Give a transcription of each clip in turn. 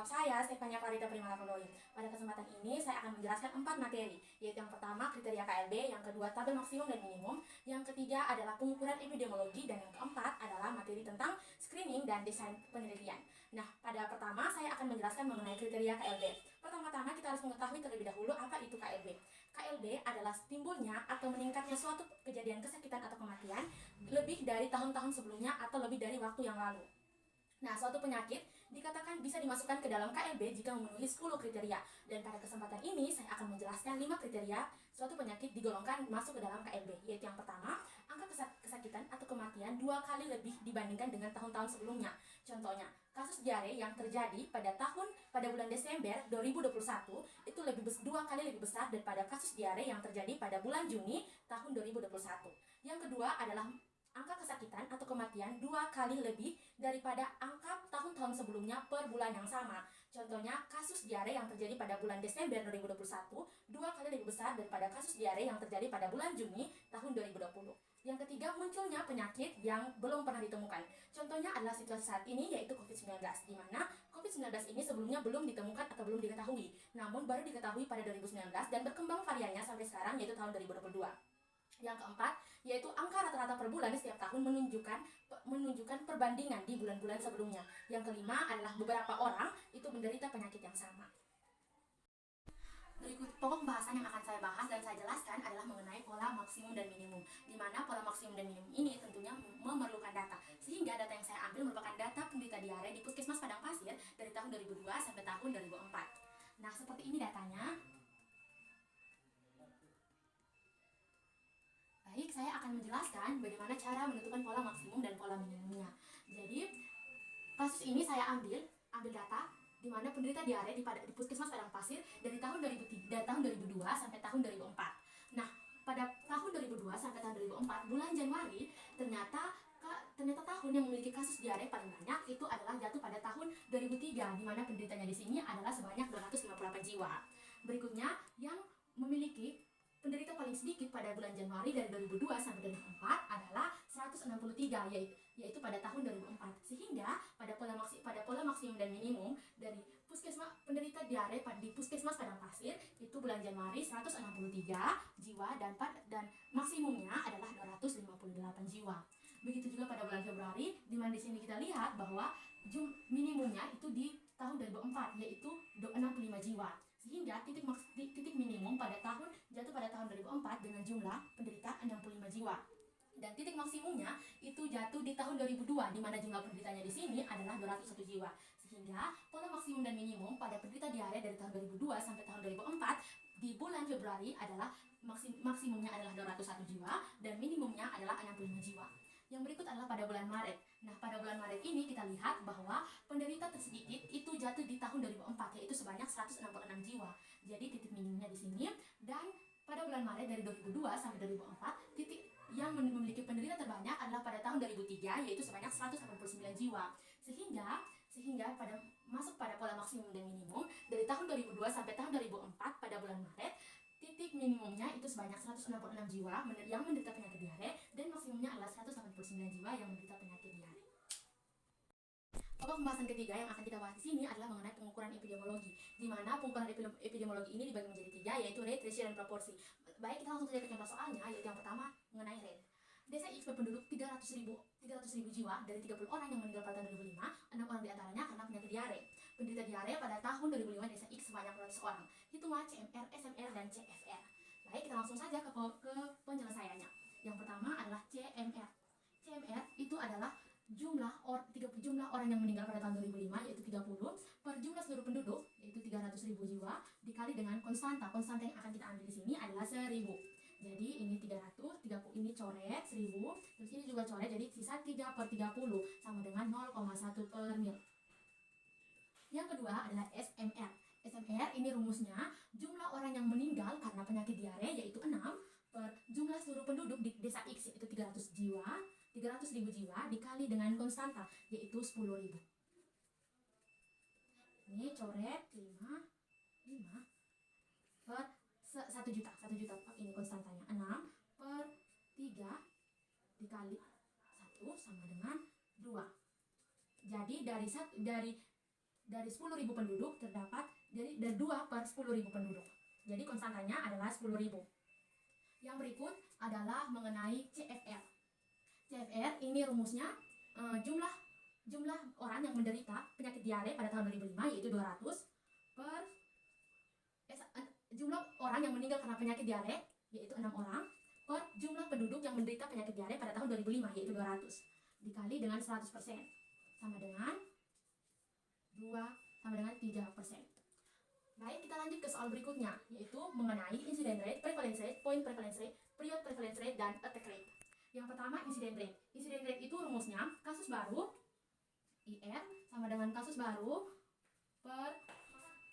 saya, Stefania Clarita Primalakondoin. Pada kesempatan ini, saya akan menjelaskan 4 materi, yaitu yang pertama, kriteria KLB, yang kedua, tabel maksimum dan minimum, yang ketiga adalah pengukuran epidemiologi, dan yang keempat adalah materi tentang screening dan desain penelitian. Nah, pada pertama, saya akan menjelaskan mengenai kriteria KLB. Pertama-tama, kita harus mengetahui terlebih dahulu apa itu KLB. KLB adalah timbulnya atau meningkatnya suatu kejadian kesakitan atau kematian lebih dari tahun-tahun sebelumnya atau lebih dari waktu yang lalu. Nah, suatu penyakit dikatakan bisa dimasukkan ke dalam KLB jika memenuhi 10 kriteria. Dan pada kesempatan ini, saya akan menjelaskan 5 kriteria suatu penyakit digolongkan masuk ke dalam KLB. Yaitu yang pertama, angka kesakitan atau kematian 2 kali lebih dibandingkan dengan tahun-tahun sebelumnya. Contohnya, kasus diare yang terjadi pada bulan Desember 2021 itu 2 kali lebih besar daripada kasus diare yang terjadi pada bulan Juni tahun 2021. Yang kedua adalah angka kesakitan atau kematian 2 kali lebih daripada angka tahun-tahun sebelumnya per bulan yang sama. Contohnya, kasus diare yang terjadi pada bulan Desember 2021 2 kali lebih besar daripada kasus diare yang terjadi pada bulan Juni tahun 2020. Yang ketiga, munculnya penyakit yang belum pernah ditemukan. Contohnya adalah situasi saat ini, yaitu COVID-19, di mana COVID-19 ini sebelumnya belum ditemukan atau belum diketahui, namun baru diketahui pada 2019 dan berkembang variannya sampai sekarang, yaitu tahun 2022. Yang keempat, yaitu angka rata-rata per bulan setiap tahun menunjukkan perbandingan di bulan-bulan sebelumnya. Yang kelima adalah beberapa orang itu menderita penyakit yang sama. Berikut pokok bahasan yang akan saya bahas dan saya jelaskan adalah mengenai pola maksimum dan minimum, di mana pola maksimum dan minimum ini tentunya memerlukan data, sehingga data yang saya ambil merupakan data penderita diare di Puskesmas Padang Pasir dari tahun 2002 sampai tahun 2004. Nah, seperti ini datanya. Baik, saya akan menjelaskan bagaimana cara menentukan pola maksimum dan pola minimumnya. Jadi, kasus ini saya ambil data di mana penderita diare di Puskesmas Padang Pasir dari tahun 2002 sampai tahun 2004. Nah, pada tahun 2002 sampai tahun 2004, bulan Januari, ternyata tahun yang memiliki kasus diare paling banyak itu adalah jatuh pada tahun 2003, di mana penderitanya di sini adalah sebanyak 258 jiwa. Berikutnya, yang memiliki penderita paling sedikit pada bulan Januari dari 2002 sampai 2004 adalah 163, yaitu pada tahun 2004. Sehingga pada pola maksimum dan minimum dari penderita diare di Puskesmas Padang Pasir itu bulan Januari 163 jiwa dan maksimumnya adalah 258 jiwa. Begitu juga pada bulan Februari, di mana di sini kita lihat bahwa minimumnya itu di tahun 2004, yaitu 65 jiwa. Sehingga titik minimum jatuh pada tahun 2004 dengan jumlah penderita 65 jiwa. Dan titik maksimumnya itu jatuh di tahun 2002, di mana jumlah penderitanya di sini adalah 201 jiwa. Sehingga pola maksimum dan minimum pada penderita diare dari tahun 2002 sampai tahun 2004 di bulan Februari adalah maksimumnya adalah 201 jiwa dan minimumnya adalah 65 jiwa. Yang berikut adalah pada bulan Maret. Nah, pada bulan Maret ini kita lihat bahwa penderita tersedikit itu jatuh di tahun 2004, yaitu sebanyak 166 jiwa. Jadi titik minimumnya di sini. Dan pada bulan Maret dari 2002 sampai 2004, titik yang memiliki penderita terbanyak adalah pada tahun 2003, yaitu sebanyak 189 jiwa. Sehingga masuk pada pola maksimum dan minimum dari tahun 2002 sampai tahun 2004 pada bulan Maret, titik minimumnya itu sebanyak 166 jiwa yang menderita penyakit diare dan maksimumnya adalah 189 jiwa yang menderita penyakit diare. Pokok pembahasan ketiga yang akan kita bahas di sini adalah mengenai pengukuran epidemiologi, di mana pengukuran epidemiologi ini dibagi menjadi 3, yaitu rate, ratio, dan proporsi. Baik, kita langsung saja ke contoh soalnya, yaitu yang pertama mengenai rate. Desa X berpenduduk 300.000 jiwa. Dari 30 orang yang meninggal pada tahun 2005, 6 orang diantaranya karena penyakit diare. Penderita diare pada tahun 2005 Desa X sebanyak 200 orang. Hitungan CMR, SMR, dan CFR. Baik, kita langsung saja ke penyelesaiannya. Yang pertama adalah CMR. CMR itu adalah jumlah orang yang meninggal pada tahun 2005, yaitu 30, per jumlah seluruh penduduk, yaitu 300.000 jiwa, dikali dengan konstanta. Konstanta yang akan kita ambil di sini adalah 1000. Jadi ini 300, ini coret 1000, terus ini juga coret, jadi sisa 3 per 30 sama dengan 0,1 per mil. Yang kedua adalah SMR. SMR ini rumusnya jumlah orang yang meninggal karena penyakit diare, yaitu 6, per jumlah seluruh penduduk di desa X, yaitu 300.000 jiwa, dikali dengan konstanta, yaitu 10.000. Ini coret 5 per 1 juta. Ini konstantanya 6 per 3 dikali 1 sama dengan 2. Jadi dari 10.000 penduduk terdapat dari 2 per 10.000 penduduk. Jadi konstantanya adalah 10.000. Yang berikut adalah mengenai CFR. CFR ini rumusnya jumlah orang yang menderita penyakit diare pada tahun 2005 yaitu 200 per jumlah orang yang meninggal karena penyakit diare yaitu 6 orang per jumlah penduduk yang menderita penyakit diare pada tahun 2005 yaitu 200 dikali dengan 100% sama dengan 3%. Baik, kita lanjut ke soal berikutnya yaitu mengenai incident rate, prevalence rate, point prevalence rate, period prevalence rate, dan attack rate. Yang pertama incident rate. Incident rate itu rumusnya kasus baru IR sama dengan kasus baru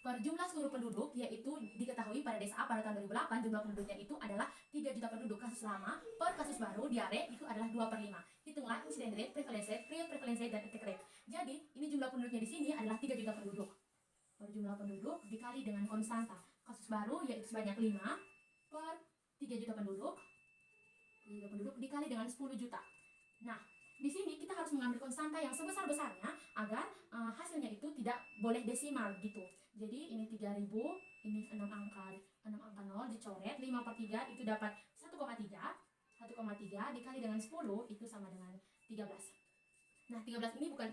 per jumlah seluruh penduduk, yaitu diketahui pada desa A pada tahun 2008 jumlah penduduknya itu adalah 3 juta penduduk. Kasus lama per kasus baru diare itu adalah 2 per 5. Hitunglah incident rate, prevalence rate, period prevalence rate, dan attack rate. Jadi ini jumlah penduduknya di sini adalah 3 juta penduduk. Per jumlah penduduk dikali dengan konstanta kasus baru yaitu sebanyak 5 per 3 juta penduduk dikali dengan 10 juta. Nah, di sini kita harus mengambil konstanta yang sebesar-besarnya agar hasilnya itu tidak boleh desimal gitu. Jadi ini 3000, ini 6 angka 0 dicoret, 5 per 3 itu dapat 1,3 dikali dengan 10 itu sama dengan 13. Nah, 13 ini bukan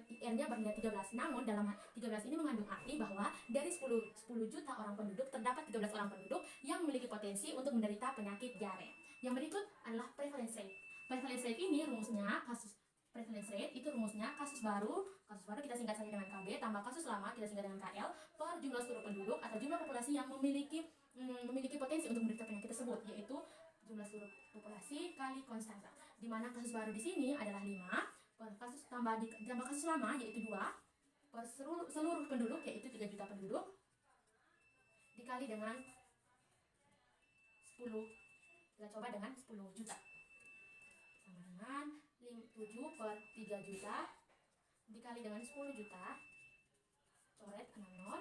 IR-nya bernilai 13, namun dalam 13 ini mengandung arti bahwa dari 10 juta orang penduduk terdapat 13 orang penduduk yang memiliki potensi untuk menderita penyakit diare. Yang berikut adalah prevalence rate. Prevalence rate ini rumusnya kasus baru kita singkat saja dengan KB tambah kasus lama kita singkat dengan KL per jumlah seluruh penduduk atau jumlah populasi yang memiliki potensi untuk menderita penyakit tersebut, yaitu jumlah seluruh populasi kali konstanta. Di mana kasus baru di sini adalah 5 per kasus tambah kasus lama yaitu 2 per seluruh penduduk yaitu 3 juta penduduk dikali dengan 10. Kita coba dengan 10 juta sama dengan 7 per 3 juta dikali dengan 10 juta, coret 6 0,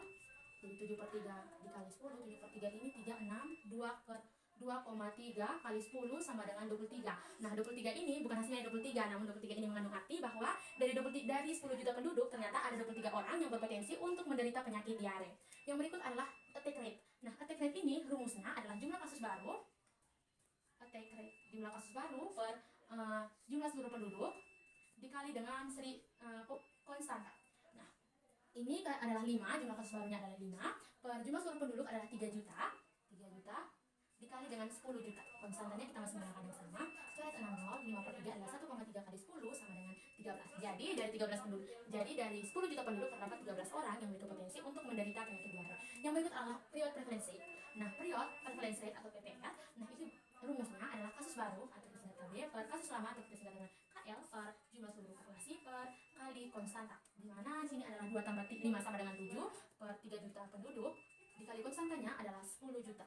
jadi 7 per 3 dikali 10, 7 per 3 ini 36, 2 per 2,3 kali 10 sama dengan 23. Nah, 23 ini bukan hasilnya 23, namun 23 ini mengandung arti bahwa dari 10 juta penduduk ternyata ada 23 orang yang berpotensi untuk menderita penyakit diare. Yang berikut adalah attack rate. Nah, attack rate ini rumusnya adalah jumlah kasus baru per jumlah seluruh penduduk dikali dengan konstanta. Nah, ini adalah 5, jumlah kasus barunya adalah 5 per jumlah seluruh penduduk adalah 3 juta dikali dengan 10 juta. Konstantanya kita masih menggunakan yang sama. Coret 6 0, 5 per 3 adalah 1,3 kali 10 sama dengan 13. Jadi dari 10 juta penduduk terdapat 13 orang yang memiliki potensi untuk menderita penyakit diare. Yang berikut adalah period prevalence rate. Nah, period prevalence rate atau PPR, nah itu rumusnya adalah kasus baru atau kita singkat KB per kasus lama atau kita singkat dengan KL per jumlah seluruh populasi per kali konstanta. Di mana sini adalah 2 tambah 5 sama dengan 7 per 3 juta penduduk dikali konstantanya adalah 10 juta.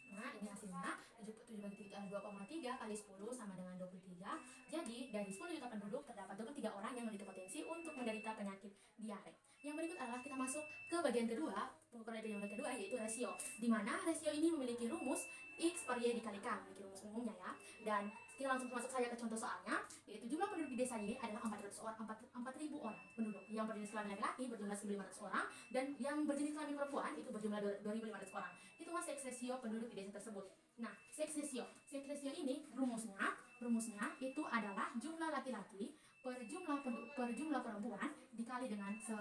Nah, ini hasilnya 7 bagi 2,3 kali 10 sama dengan 23. Jadi dari 10 juta penduduk terdapat 23 orang yang memiliki potensi untuk menderita penyakit diare. Yang berikut adalah kita masuk ke bagian kedua, pengukuran epidemiologi kedua, yaitu rasio. Di mana rasio ini memiliki rumus X per Y dikali K, memiliki rumus umumnya ya. Dan kita langsung masuk saja ke contoh soalnya, yaitu jumlah penduduk di desa Y adalah 4.000 orang penduduk. Yang berjenis kelamin laki-laki berjumlah 1.500 orang dan yang berjenis kelamin perempuan itu berjumlah 2.500 orang. Itulah sex ratio penduduk di desa tersebut. Nah, sex ratio ini rumusnya itu adalah jumlah laki-laki per jumlah perempuan dikali dengan 100.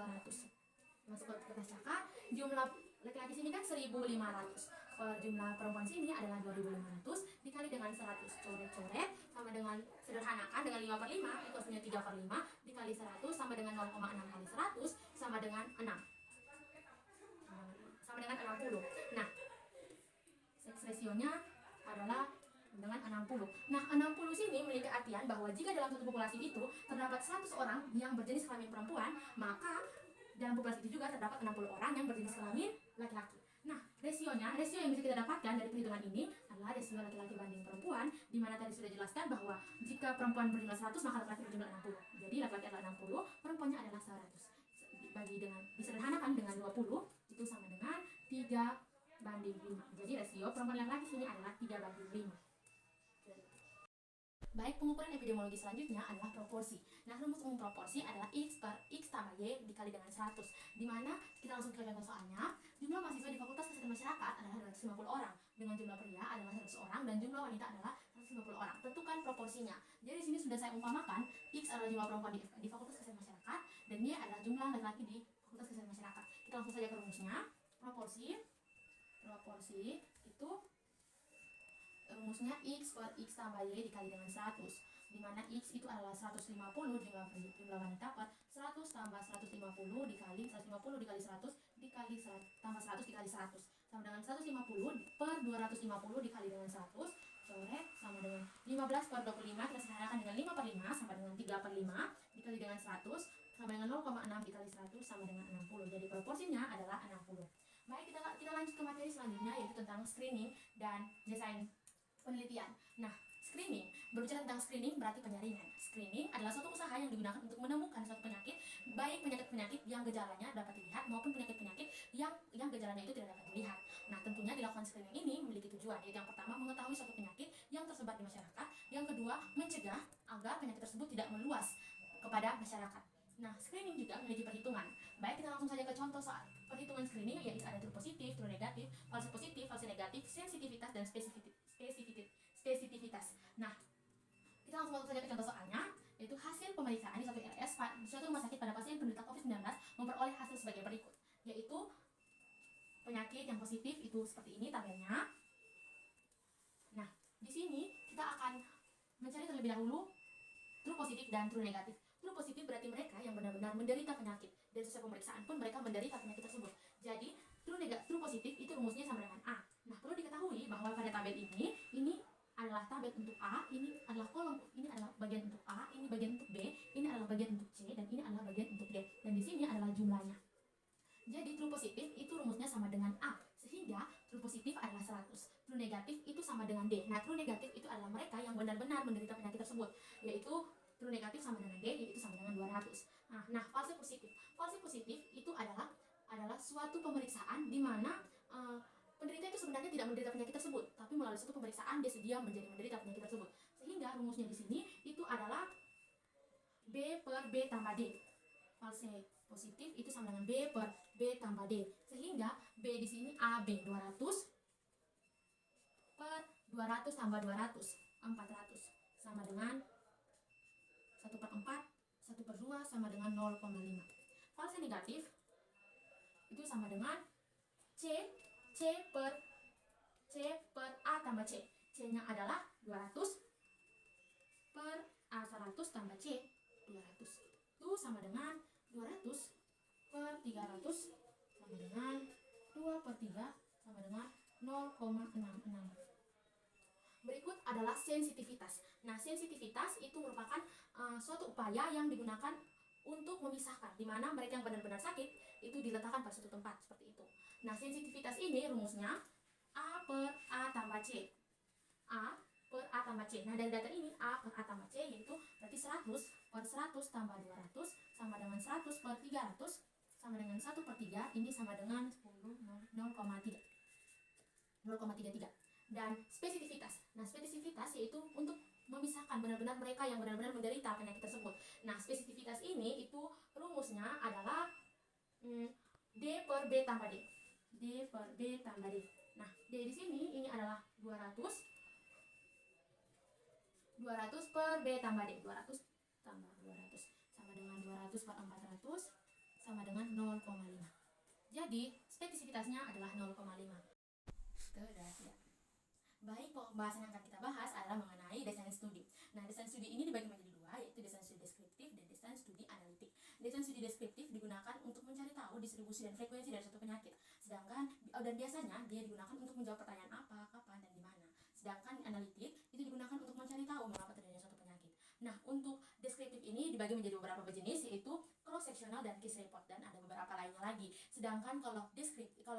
Masuk ke kertas cakar, jumlah laki-laki sini kan 1.500 per jumlah perempuan sini adalah 2.500 dikali dengan 100. Coret-coret sama dengan sederhanakan dengan 5 per 5 itu hasilnya 3 per 5 dikali 100 sama dengan 0,6 kali 100 sama dengan 6 sama dengan 60. Nah, sex ratio-nya adalah dengan 60. Nah, 60 sini memiliki artian bahwa jika dalam satu populasi itu terdapat 100 orang yang berjenis kelamin perempuan, maka dalam populasi itu juga terdapat 60 orang yang berjenis kelamin laki-laki. Nah, rasio yang bisa kita dapatkan dari perhitungan ini adalah rasio laki-laki banding perempuan, di mana tadi sudah jelaskan bahwa jika perempuan berjumlah 100 maka laki-laki berjumlah 60. Jadi laki-laki adalah 60, perempuannya adalah 100. Disederhanakan dengan 20 itu sama dengan 3:5. Jadi rasio perempuan laki-laki sini adalah 3:5. Baik, pengukuran epidemiologi selanjutnya adalah proporsi. Nah, rumus umum proporsi adalah X per X tambah Y dikali dengan 100, dimana kita langsung ke contoh soalnya. Jumlah mahasiswa di Fakultas Kesehatan Masyarakat adalah 250 orang, dengan jumlah pria adalah 100 orang, dan jumlah wanita adalah 150 orang. Tentukan proporsinya. Jadi di sini sudah saya umpamakan, X adalah jumlah perempuan di Fakultas Kesehatan Masyarakat, dan Y adalah jumlah laki-laki di Fakultas Kesehatan Masyarakat. Kita langsung saja ke rumusnya. Proporsi itu rumusnya X per X tambah Y dikali dengan 100, dimana X itu adalah 150 jumlah wanita per 100 tambah 150 dikali 150 dikali 100 dikali tambah 100 dikali 100 sama dengan 150 per 250 dikali dengan 100 sore sama dengan 15 per 25, kita sederhanakan dengan 5 per 5 sama dengan 3 per 5 dikali dengan 100 sama dengan 0,6 dikali 100 sama dengan 60. Jadi proporsinya adalah 60. Baik, kita lanjut ke materi selanjutnya, yaitu tentang screening dan desain penelitian. Nah, screening, berbicara tentang screening berarti penyaringan. Screening adalah suatu usaha yang digunakan untuk menemukan suatu penyakit, baik penyakit-penyakit yang gejalanya dapat dilihat maupun penyakit-penyakit yang gejalanya itu tidak dapat dilihat. Nah, tentunya dilakukan screening ini memiliki tujuan, yaitu yang pertama mengetahui suatu penyakit yang tersebar di masyarakat, yang kedua mencegah agar penyakit tersebut tidak meluas kepada masyarakat. Nah, screening juga memiliki perhitungan. Baik, kita langsung saja ke contoh soal perhitungan screening, yaitu ada true positif, true negatif, false positif, false negatif, sensitivitas, dan spesifitivitas. Nah, kita langsung saja ke contoh soalnya, yaitu hasil pemeriksaan di suatu RS di suatu rumah sakit pada pasien penderita COVID-19 memperoleh hasil sebagai berikut, yaitu penyakit yang positif itu seperti ini tabelnya. Nah, di sini kita akan mencari terlebih dahulu true positif dan true negatif. True positif berarti mereka yang benar-benar menderita penyakit, dan sesuai pemeriksaan pun mereka menderita penyakit tersebut. Jadi true positif itu rumusnya sama dengan A. Nah, perlu diketahui bahwa pada tabel ini adalah tabel untuk A, ini adalah kolom, ini adalah bagian untuk A, ini bagian untuk B, ini adalah bagian untuk C, dan ini adalah bagian untuk D. Dan di sini adalah jumlahnya. Jadi true positif itu rumusnya sama dengan A, sehingga true positif adalah 100. True negatif itu sama dengan D. Nah, true negatif itu adalah mereka yang benar-benar menderita penyakit tersebut, yaitu true negatif sama dengan D, yaitu sama dengan 200. Nah, false positif. False positif itu adalah suatu pemeriksaan di mana penderita itu sebenarnya tidak menderita penyakit tersebut, tapi melalui suatu pemeriksaan dia menjadi menderita penyakit tersebut. Sehingga rumusnya di sini itu adalah B per B tambah D. False positif itu sama dengan B per B tambah D. Sehingga B di sini AB 200 per 200 tambah 200 400 sama dengan 1 per 4, 1 per 2 sama dengan 0,5. False negatif itu sama dengan C per A tambah C. C-nya adalah 200 per A 100 tambah C 200. Itu sama dengan 200 per 300 sama dengan 2 per 3 sama dengan 0,66. Berikut adalah sensitivitas. Nah, sensitivitas itu merupakan suatu upaya yang digunakan untuk memisahkan di mana mereka yang benar-benar sakit itu diletakkan pada suatu tempat seperti itu. Nah, sensitivitas ini rumusnya A per A tambah C. A per A tambah C. Nah, dari data ini A per A tambah C yaitu berarti 100 per 100 tambah 200 sama dengan 100 per 300 sama dengan 1 per 3, ini sama dengan 0,33. Dan spesifitivitas. Nah, spesifitivitas yaitu untuk memisahkan benar-benar mereka yang benar-benar menderita penyakit tersebut. Nah, spesifitivitas ini itu rumusnya adalah D per B tambah D. D per B tambah D. Nah, D di sini ini adalah 200 per B tambah D. 200 tambah 200 sama dengan 200 per 400 sama dengan 0,5. Jadi, spesifititasnya adalah 0,5. Tidak. Baik, pembahasan yang akan kita bahas adalah mengenai desain studi. Nah, desain studi ini dibagi menjadi dua, yaitu desain studi deskriptif dan desain studi analitik. Desain studi deskriptif digunakan untuk mencari tahu distribusi dan frekuensi dari suatu penyakit. Dan biasanya dia digunakan untuk menjawab pertanyaan apa, kapan, dan di mana. Sedangkan analitik itu digunakan untuk mencari tahu mengapa terjadinya suatu penyakit. Nah, untuk deskriptif ini dibagi menjadi beberapa jenis, yaitu cross-sectional dan case report, dan ada beberapa lainnya lagi. Sedangkan kalau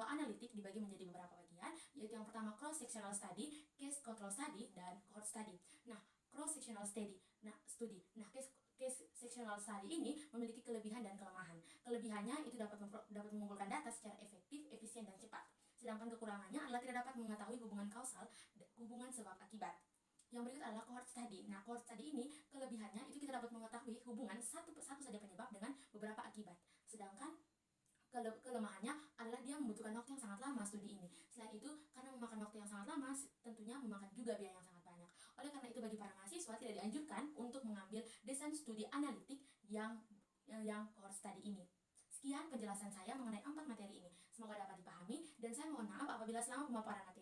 analitik dibagi menjadi beberapa bagian, yaitu yang pertama cross-sectional study, case control study, dan cohort study. Nah, cross-sectional study. Nah, case sectional study ini memiliki kelebihan dan kelemahan. Kelebihannya itu dapat mengumpulkan data secara efektif, efisien, dan cepat. Sedangkan kekurangannya adalah tidak dapat mengetahui hubungan kausal, hubungan sebab akibat. Yang berikut adalah cohort study. Nah, cohort study ini kelebihannya itu kita dapat mengetahui hubungan satu saja penyebab dengan beberapa akibat. Sedangkan kelemahannya adalah dia membutuhkan waktu yang sangat lama studi ini. Selain itu, karena memakan waktu yang sangat lama, tentunya memakan juga biaya yang sangat banyak. Oleh karena itu, bagi para mahasiswa tidak dianjurkan untuk mengambil desain studi analitik yang cohort study ini. Sekian penjelasan saya mengenai 4 materi ini. Semoga dapat dipahami, dan saya mohon maaf apabila selama pemaparan materi